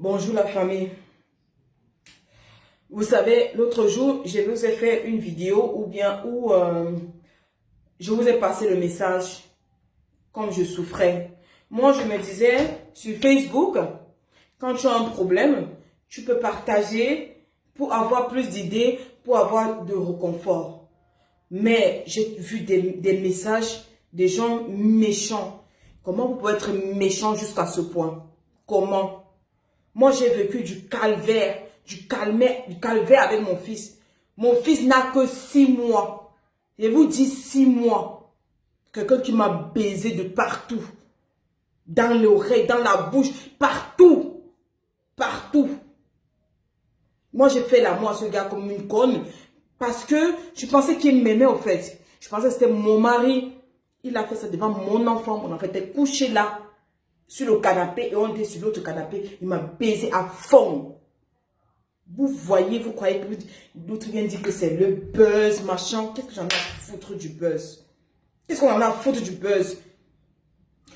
Bonjour la famille. Vous savez, l'autre jour, je vous ai fait une vidéo où je vous ai passé le message comme je souffrais. Moi, je me disais, sur Facebook, quand tu as un problème, tu peux partager pour avoir plus d'idées, pour avoir de réconfort. Mais j'ai vu des messages des gens méchants. Comment vous pouvez être méchant jusqu'à ce point? Comment? Moi, j'ai vécu du calvaire avec mon fils. Mon fils n'a que 6 mois. Je vous dis 6 mois. Quelqu'un qui m'a baisé de partout. Dans l'oreille, dans la bouche, partout. Partout. Moi, j'ai fait l'amour à ce gars comme une conne. Parce que je pensais qu'il m'aimait au fait. Je pensais que c'était mon mari. Il a fait ça devant mon enfant. Mon enfant était couché là, sur le canapé. Et on était sur l'autre canapé. Il m'a baisé à fond. Vous voyez, vous croyez que l'autre vient dire que c'est le buzz, machin. Qu'est-ce que j'en ai à foutre du buzz? Qu'est-ce qu'on en a à foutre du buzz?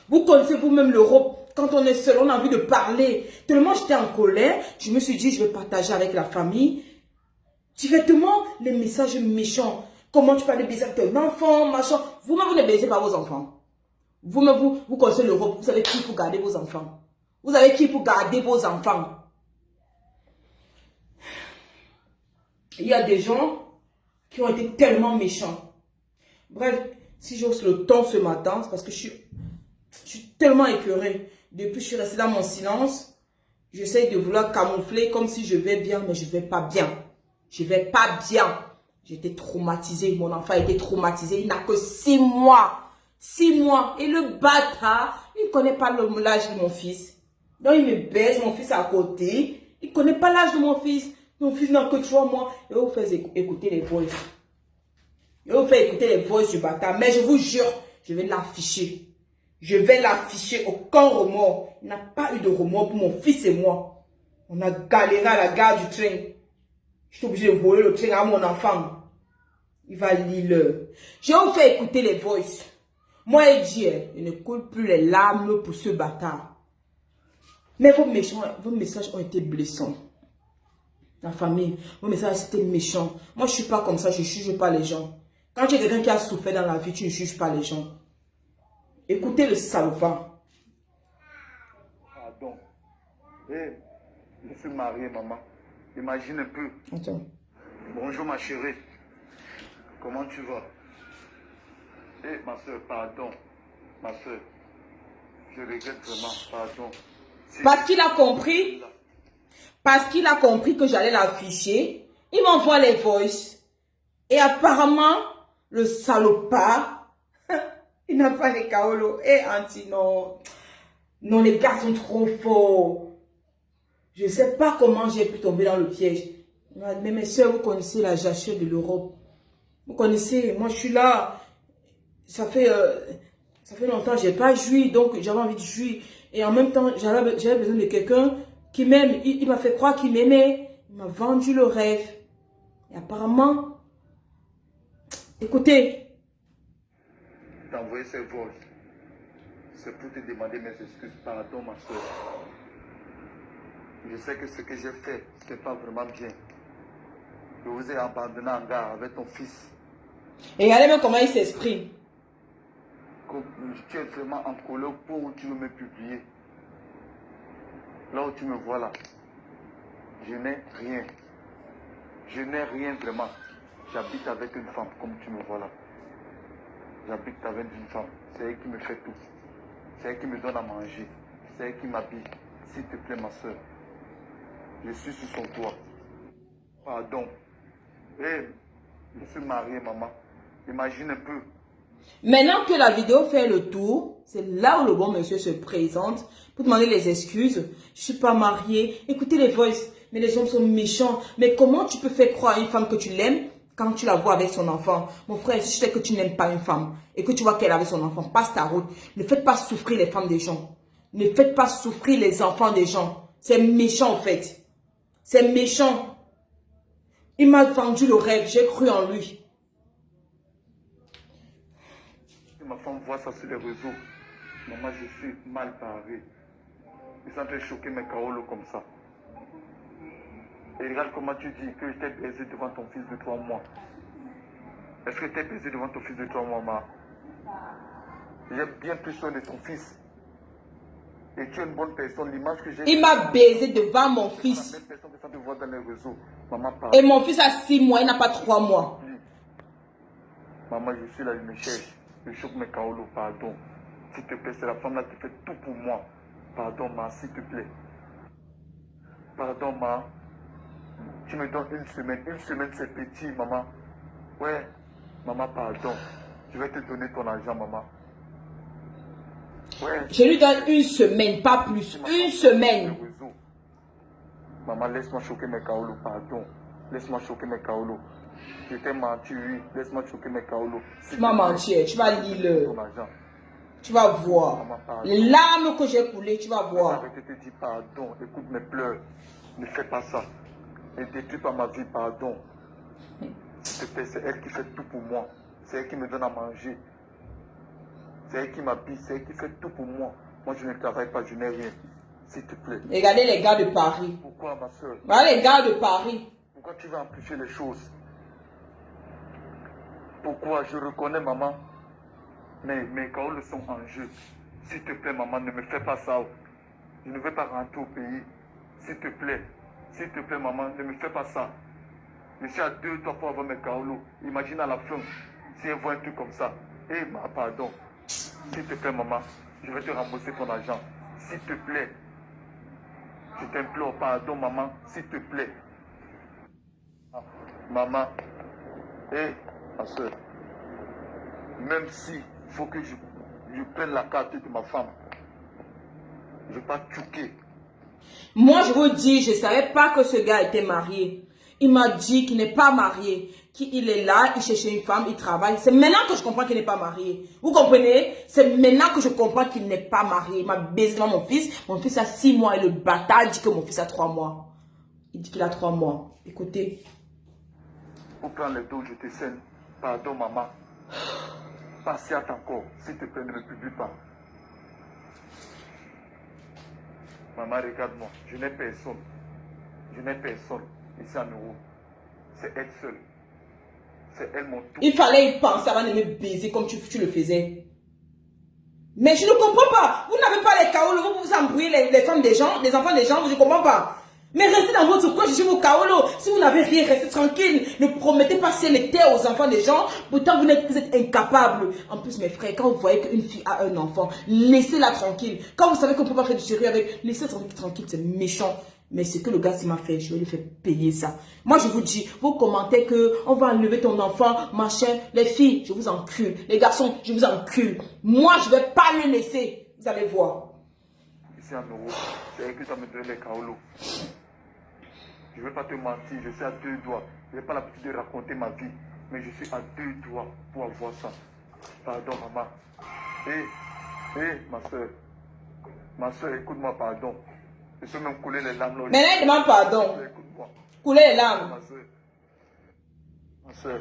Vous connaissez vous-même l'Europe. Quand on est seul, on a envie de parler. Tellement j'étais en colère, je me suis dit, je vais partager avec la famille. Directement, les messages méchants. Comment tu parles de baiser avec ton enfant, machin. Vous-même, vous ne baisez pas vos enfants. Vous-même, vous connaissez l'Europe. Vous savez qui pour garder vos enfants. Vous savez qui pour garder vos enfants. Il y a des gens qui ont été tellement méchants. Bref, si j'ose le ton ce matin, c'est parce que je suis tellement écœurée. Depuis que je suis restée dans mon silence, j'essaie de vouloir camoufler comme si je vais bien, mais je ne vais pas bien. Je ne vais pas bien. J'étais traumatisée. Mon enfant a été traumatisé. Il n'a que 6 mois. 6 mois. Et le bâtard, il ne connaît pas l'âge de mon fils. Donc il me baise, mon fils est à côté. Il ne connaît pas l'âge de mon fils. Mon fils n'a que 3 mois. Et vous faites écouter les voices. Je vous fais écouter les voices du bâtard. Mais je vous jure, je vais l'afficher. Je vais l'afficher. Aucun remords. Il n'a pas eu de remords pour mon fils et moi. On a galéré à la gare du train. Je suis obligée de voler le train à mon enfant. Il va lire. Je vais vous faire écouter les voices. Moi, il dit, je ne coule plus les larmes pour ce bâtard. Mais vos messages ont été blessants. La famille, vos messages étaient méchants. Moi, je ne suis pas comme ça, je ne juge pas les gens. Quand tu es quelqu'un qui a souffert dans la vie, tu ne juges pas les gens. Écoutez le salopard. Pardon. Je suis marié, maman. Imagine un peu. Attends. Bonjour, ma chérie. Comment tu vas? Ma soeur, pardon. Ma soeur, je regrette vraiment, pardon. Parce qu'il a compris. Parce qu'il a compris que j'allais l'afficher. Il m'envoie les voices. Et apparemment, le salopard, il n'a pas les kaolos. Auntie, non. Non, les gars sont trop forts. Je ne sais pas comment j'ai pu tomber dans le piège. Mais mes soeurs, vous connaissez la jachère de l'Europe. Vous connaissez, moi je suis là. Ça fait longtemps que je n'ai pas joui, donc j'avais envie de jouir. Et en même temps, j'avais besoin de quelqu'un qui m'aime. Il m'a fait croire qu'il m'aimait. Il m'a vendu le rêve. Et apparemment, écoutez. T'as envoyé ces voix. C'est pour te demander mes excuses. Pardon, ma soeur. Je sais que ce que j'ai fait, ce n'est pas vraiment bien. Je vous ai abandonné en gare avec ton fils. Et regardez même comment il s'exprime. Tu es vraiment en colère pour où tu veux me publier. Là où tu me vois là, je n'ai rien. Je n'ai rien vraiment. J'habite avec une femme comme tu me vois là. J'habite avec une femme. C'est elle qui me fait tout. C'est elle qui me donne à manger. C'est elle qui m'habille. S'il te plaît, ma soeur. Je suis sur son toit. Pardon. Je suis marié, maman. Imagine un peu. Maintenant que la vidéo fait le tour, c'est là où le bon monsieur se présente pour demander les excuses. Je suis pas mariée. Écoutez les voices. Mais les hommes sont méchants. Mais comment tu peux faire croire à une femme que tu l'aimes quand tu la vois avec son enfant? Mon frère, si je sais que tu n'aimes pas une femme et que tu vois qu'elle est avec son enfant, passe ta route. Ne faites pas souffrir les femmes des gens. Ne faites pas souffrir les enfants des gens. C'est méchant en fait. C'est méchant. Il m'a vendu le rêve. J'ai cru en lui. Ma femme voit ça sur les réseaux. Maman, je suis mal barré. Ils sont en train de choquer mes Kaolo comme ça. Et regarde comment tu dis que je t'ai baisé devant ton fils de 3 mois. Est-ce que tu t'es baisé devant ton fils de 3 mois, ma? J'ai bien plus soin de ton fils. Et tu es une bonne personne. L'image que j'ai... Il m'a baisé devant mon C'est la fils. même personne que ça te voit dans les réseaux. Maman, parle. Et mon fils a 6 mois, il n'a pas 3 mois. Maman, je suis là, je me cherche. Je choque mes Kaolo, pardon. S'il te plaît, c'est la femme là qui fait tout pour moi. Pardon, ma, s'il te plaît. Pardon, ma. Tu me donnes une semaine. Une semaine, c'est petit, maman. Ouais. Maman, pardon. Je vais te donner ton argent, maman. Ouais. Je lui donne une semaine, pas plus. Une semaine. Maman, laisse-moi choquer mes Kaolo, pardon. Laisse-moi choquer mes Kaolo. Je t'ai menti, oui. Laisse-moi choquer mes Kaolo. Tu m'as menti, tu vas lire. Ton argent. Tu vas voir. Maman, pardon. Les larmes que j'ai coulées, tu vas voir. Je te dis pardon. Écoute mes pleurs. Ne fais pas ça. Ne détruis pas ma vie, pardon. S'il te plaît, c'est elle qui fait tout pour moi. C'est elle qui me donne à manger. C'est elle qui m'habille. C'est elle qui fait tout pour moi. Moi, je ne travaille pas, je n'ai rien. S'il te plaît. Regardez les gars de Paris. Pourquoi, ma soeur? Voilà les gars de Paris. Pourquoi tu veux amplifier les choses? Pourquoi? Je reconnais, maman. Mais mes Kaolo sont en jeu. S'il te plaît, maman, ne me fais pas ça. Je ne veux pas rentrer au pays. S'il te plaît. S'il te plaît, maman, ne me fais pas ça. Je suis à 2-3 fois avant mes Kaolo. Imagine à la fin, si elle voit un truc comme ça. Eh, ma, pardon. S'il te plaît, maman, je vais te rembourser ton argent. S'il te plaît. Je t'implore, pardon, maman, s'il te plaît. Ah, maman. Eh, ma soeur. Même si il faut que je prenne la carte de ma femme. Je ne vais pas choquer. Moi, je vous dis, je ne savais pas que ce gars était marié. Il m'a dit qu'il n'est pas marié, qu'il est là, il cherche une femme, il travaille. C'est maintenant que je comprends qu'il n'est pas marié. Vous comprenez? C'est maintenant que je comprends qu'il n'est pas marié. Il m'a baisé devant mon fils. Mon fils a 6 mois et le bâtard dit que mon fils a 3 mois. Il dit qu'il a 3 mois. Écoutez. Pour prendre les dos, je te scène. Pardon, maman. Patiente encore. S'il te plaît, ne me publie pas. Maman, regarde-moi. Je n'ai personne. Je n'ai personne. Ici en Europe. C'est elle seule. C'est elle mon tout. Il fallait y penser avant de me baiser comme tu le faisais. Mais je ne comprends pas. Vous n'avez pas les Kaolo. Vous embrouillez les femmes des gens, les enfants des gens. Je ne comprends pas. Mais restez dans votre coin, cherchez vos Kaolo. Si vous n'avez rien, restez tranquille. Ne promettez pas ciel et terre aux enfants des gens. Pourtant, vous êtes incapables. En plus, mes frères, quand vous voyez qu'une fille a un enfant, laissez-la tranquille. Quand vous savez qu'on ne peut pas faire du sérieux avec, laissez-la tranquille, c'est méchant. Mais ce que le gars m'a fait, je vais lui faire payer ça. Moi, je vous dis, vous commentez que on va enlever ton enfant, machin. Les filles, je vous encule. Les garçons, je vous encule. Moi, je ne vais pas le laisser. Vous allez voir. Ici en Europe, c'est elle qui t'a me donné les Kaolo. Je ne vais pas te mentir, je suis à 2 doigts. Je n'ai pas l'habitude de raconter ma vie, mais je suis à 2 doigts pour avoir ça. Pardon, maman. Ma soeur. Ma soeur, écoute-moi, pardon. Je peux même couler les larmes. Maintenant, il demande pardon. Écoute-moi. Couler les larmes. Ma soeur. Ma soeur.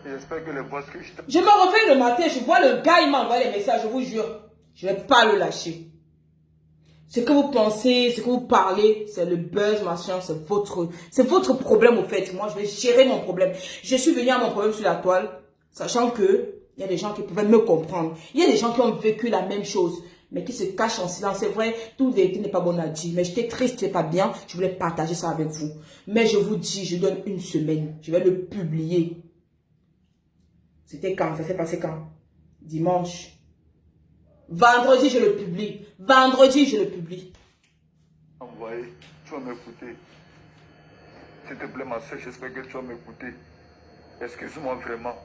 J'espère que les voix que je t'ai... Je me réveille le matin, je vois le gars, il m'a envoyé les messages, je vous jure. Je ne vais pas le lâcher. Ce que vous pensez, ce que vous parlez, c'est le buzz, machin, c'est votre problème au fait. Moi, je vais gérer mon problème. Je suis venue à mon problème sur la toile, sachant que il y a des gens qui pouvaient me comprendre. Il y a des gens qui ont vécu la même chose, mais qui se cachent en silence. C'est vrai, toute vérité n'est pas bonne à dire. Mais j'étais triste, c'était pas bien. Je voulais partager ça avec vous. Mais je vous dis, je donne une semaine. Je vais le publier. C'était quand? Ça s'est passé quand? Dimanche. Vendredi, je le publie. Vendredi, je le publie. Envoyé, tu vas m'écouter. S'il te plaît, ma soeur, j'espère que tu vas m'écouter. Excuse-moi vraiment.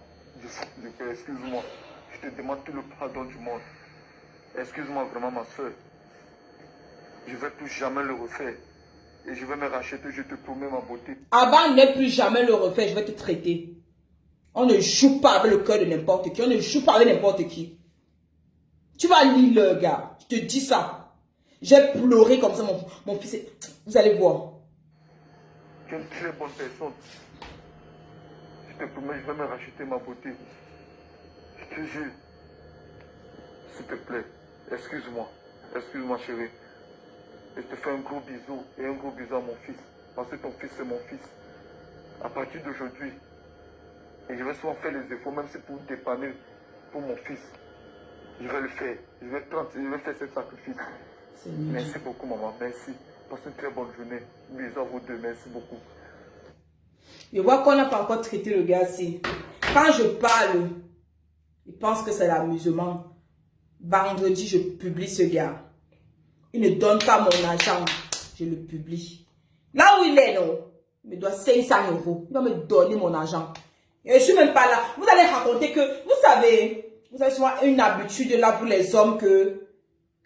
Excuse-moi. Je te demande tout le pardon du monde. Excuse-moi vraiment, ma soeur. Je ne vais plus jamais le refaire. Et je vais me racheter, je te promets ma beauté. Avant de ne plus jamais le refaire, je vais te traiter. On ne joue pas avec le cœur de n'importe qui. On ne joue pas avec n'importe qui. Tu vas lire le gars. Je te dis ça. J'ai pleuré comme ça, mon fils. Vous allez voir. Tu es une très bonne personne. Je te promets, je vais me racheter ma beauté. Je te jure. S'il te plaît, excuse-moi. Excuse-moi, chérie. je te fais un gros bisou et un gros bisou à mon fils. Parce que ton fils, c'est mon fils. À partir d'aujourd'hui, et je vais souvent faire les efforts, même si c'est pour dépanner pour mon fils. Je vais le faire. Je vais faire ce sacrifice. Merci beaucoup, maman. Merci. Passez une très bonne journée. Bisous à vous deux. Merci beaucoup. Je vois qu'on n'a pas encore traité le gars ici. Quand je parle, il pense que c'est l'amusement. Vendredi, je publie ce gars. Il ne donne pas mon argent. Je le publie. Là où il est, non, il me doit 500 €. Il va me donner mon argent. Et je ne suis même pas là. Vous allez raconter que, vous savez souvent une habitude là, vous les hommes, que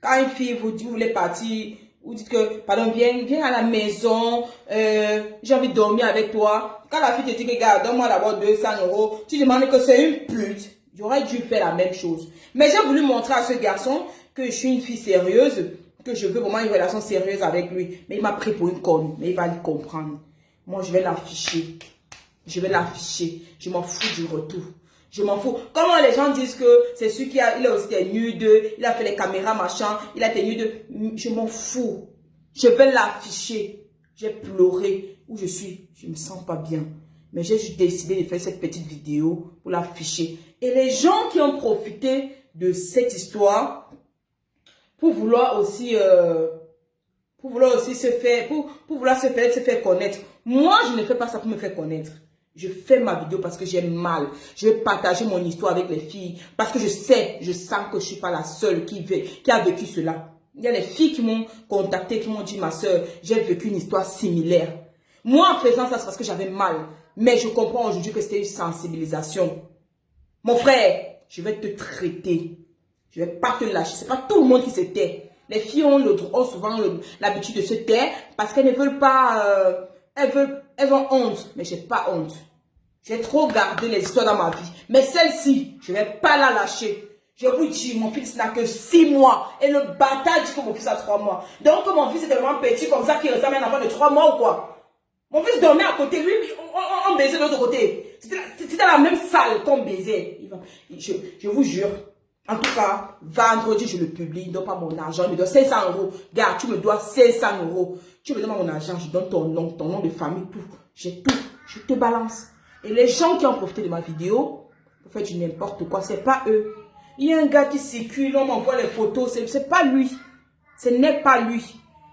quand une fille vous dit, vous voulez partir, vous dites que, pardon, viens à la maison, j'ai envie de dormir avec toi. Quand la fille te dit que, regarde, donne-moi d'abord 200 €, tu demandes que c'est une pute. J'aurais dû faire la même chose. Mais j'ai voulu montrer à ce garçon que je suis une fille sérieuse, que je veux vraiment une relation sérieuse avec lui. Mais il m'a pris pour une conne, mais il va le comprendre. Moi, je vais l'afficher. Je vais l'afficher. Je m'en fous du retour. Je m'en fous. Comment les gens disent que c'est celui il a aussi des nudes, il a fait les caméras, machin, il a des nudes. Je m'en fous. Je vais l'afficher. J'ai pleuré. Où je suis, je ne me sens pas bien. Mais j'ai juste décidé de faire cette petite vidéo pour l'afficher. Et les gens qui ont profité de cette histoire pour vouloir aussi se faire connaître. Moi, je ne fais pas ça pour me faire connaître. Je fais ma vidéo parce que j'ai mal. Je vais partager mon histoire avec les filles. Parce que je sens que je ne suis pas la seule qui a vécu cela. Il y a des filles qui m'ont contacté, qui m'ont dit, ma soeur, j'ai vécu une histoire similaire. Moi, en faisant ça, c'est parce que j'avais mal. Mais je comprends aujourd'hui que c'était une sensibilisation. Mon frère, je vais te traiter. Je ne vais pas te lâcher. Ce n'est pas tout le monde qui se tait. Les filles ont souvent l'habitude de se taire parce qu'elles ne veulent pas... elles ont honte. Mais je n'ai pas honte. J'ai trop gardé les histoires dans ma vie. Mais celle-ci, je ne vais pas la lâcher. Je vous dis, mon fils n'a que 6 mois. Et le bâtard dit que mon fils a 3 mois. Donc, mon fils est tellement petit comme ça qu'il ressemble à un enfant de 3 mois ou quoi? Mon fils dormait à côté. Lui, on baisait de l'autre côté. C'était la même salle qu'on baisait. Je vous jure. En tout cas, vendredi, je le publie. Il ne donne pas mon argent. Il me donne 500 €. Gars, tu me dois 500 €. Tu me donnes mon argent. Je donne ton nom de famille, tout. J'ai tout. Je te balance. Et les gens qui ont profité de ma vidéo, pour faire du n'importe quoi, c'est pas eux. Il y a un gars qui circule, on m'envoie les photos. C'est pas lui. Ce n'est pas lui.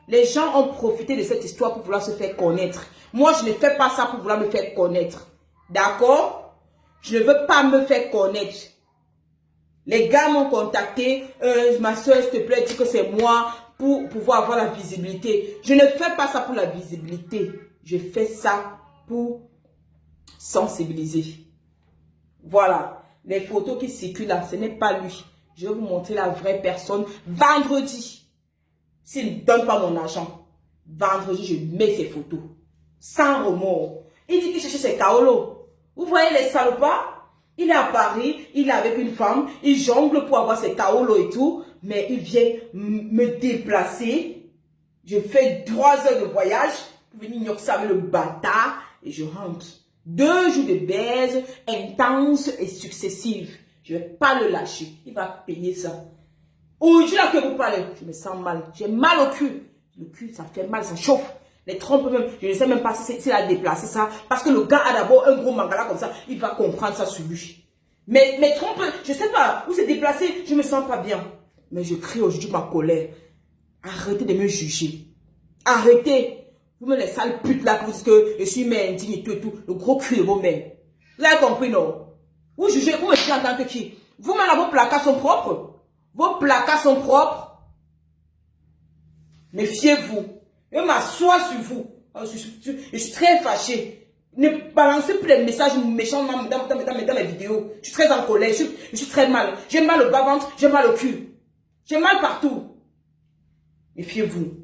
Les gens ont profité de cette histoire pour vouloir se faire connaître. Moi, je ne fais pas ça pour vouloir me faire connaître. D'accord? Je ne veux pas me faire connaître. Les gars m'ont contacté. Ma soeur, s'il te plaît, dis que c'est moi pour pouvoir avoir la visibilité. Je ne fais pas ça pour la visibilité. Je fais ça pour sensibiliser. Voilà. Les photos qui circulent là, ce n'est pas lui. Je vais vous montrer la vraie personne vendredi. S'il ne donne pas mon argent, vendredi, je mets ses photos. Sans remords. Il dit qu'il cherche ses kaolos. Vous voyez les salopards? Il est à Paris, il est avec une femme, il jongle pour avoir ses kaolos et tout, mais il vient me déplacer. Je fais 3 heures de voyage pour venir avec le bâtard et je rentre. 2 jours de baise intense et successive. Je ne vais pas le lâcher. Il va payer ça. Aujourd'hui, là que vous parlez, je me sens mal. J'ai mal au cul. Le cul, ça fait mal, ça chauffe. Les trompes même, je ne sais même pas s'il a déplacé ça. Parce que le gars a d'abord un gros mangala comme ça. Il va comprendre ça sur lui. Mais mes trompes, je ne sais pas où c'est déplacé. Je ne me sens pas bien. Mais je crie aujourd'hui ma colère. Arrêtez de me juger. Arrêtez. Vous me les sales putes là, que vous dites que je suis mère indigne et tout et tout. Le gros cul de vos mères. Vous avez compris, non? Vous jugez, vous me jugez en tant que qui? Vous-même là, vos placards sont propres. Vos placards sont propres. Méfiez-vous. Je m'assois sur vous. Je suis très fâché. Ne balancez plus les messages méchants dans mes vidéos. Je suis très en colère. Je suis très mal. J'ai mal au bas-ventre. J'ai mal au cul. J'ai mal partout. Méfiez-vous.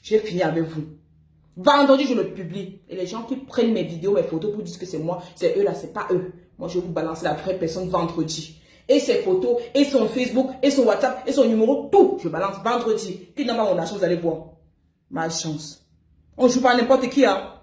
J'ai fini avec vous. Vendredi, je le publie. Et les gens qui prennent mes vidéos, mes photos pour dire que c'est moi, c'est eux là, c'est pas eux. Moi, je vais vous balancer la vraie personne vendredi. Et ses photos, et son Facebook, et son WhatsApp, et son numéro, tout. Je balance vendredi. Qui n'a pas mon argent, vous allez voir. Malchance. On joue pas n'importe qui, hein.